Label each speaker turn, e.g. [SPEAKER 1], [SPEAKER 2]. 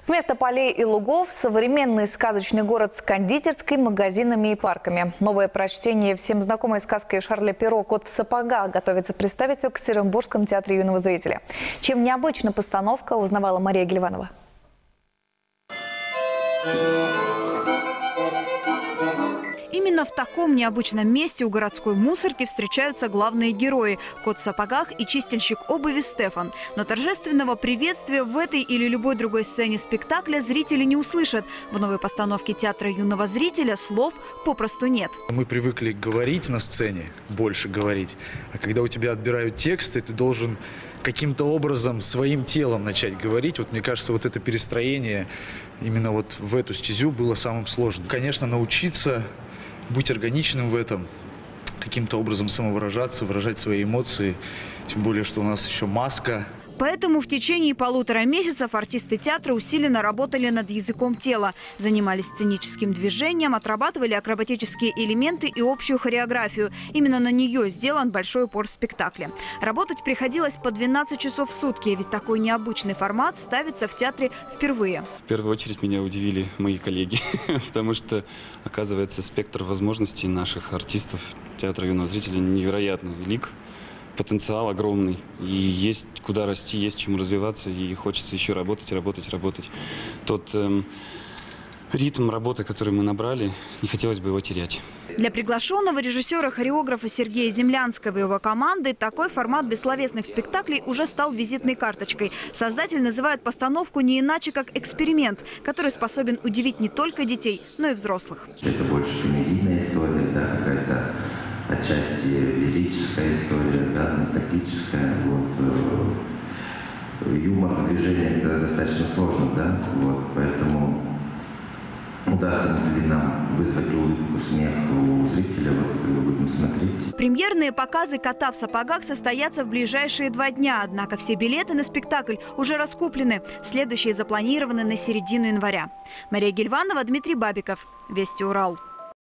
[SPEAKER 1] Вместо полей и лугов – современный сказочный город с кондитерской, магазинами и парками. Новое прочтение всем знакомой сказкой Шарля Перро «Кот в сапогах» готовится представить в Екатеринбургском театре юного зрителя. Чем необычна постановка, узнавала Мария Гельванова.
[SPEAKER 2] Именно в таком необычном месте у городской мусорки встречаются главные герои – кот в сапогах и чистильщик обуви Стефан. Но торжественного приветствия в этой или любой другой сцене спектакля зрители не услышат. В новой постановке театра юного зрителя слов попросту нет.
[SPEAKER 3] Мы привыкли говорить на сцене, больше говорить. А когда у тебя отбирают тексты, ты должен каким-то образом своим телом начать говорить. Вот мне кажется, вот это перестроение именно вот в эту стезю было самым сложным. Конечно, научиться быть органичным в этом, каким-то образом самовыражаться, выражать свои эмоции. Тем более, что у нас еще маска.
[SPEAKER 2] Поэтому в течение 1,5 месяцев артисты театра усиленно работали над языком тела. Занимались сценическим движением, отрабатывали акробатические элементы и общую хореографию. Именно на нее сделан большой упор в спектакле. Работать приходилось по 12 часов в сутки, ведь такой необычный формат ставится в театре впервые.
[SPEAKER 4] В первую очередь меня удивили мои коллеги, потому что, оказывается, спектр возможностей наших артистов театра юного зрителя невероятно велик. Потенциал огромный, и есть куда расти, есть чему развиваться, и хочется еще работать. Тот ритм работы, который мы набрали, не хотелось бы его терять.
[SPEAKER 2] Для приглашенного режиссера-хореографа Сергея Землянского и его команды такой формат бессловесных спектаклей уже стал визитной карточкой. Создатель называет постановку не иначе, как эксперимент, который способен удивить не только детей, но и взрослых.
[SPEAKER 5] Это больше комедийная история, да, какая-то отчасти лирическая история, да, ностальгическая. Вот. Юмор в движении – это достаточно сложно, да, вот, поэтому удастся ли нам вызвать улыбку, смех у зрителя, вот, когда мы будем смотреть.
[SPEAKER 2] Премьерные показы «Кота в сапогах» состоятся в ближайшие 2 дня. Однако все билеты на спектакль уже раскуплены. Следующие запланированы на середину января. Мария Гельванова, Дмитрий Бабиков. Вести Урал.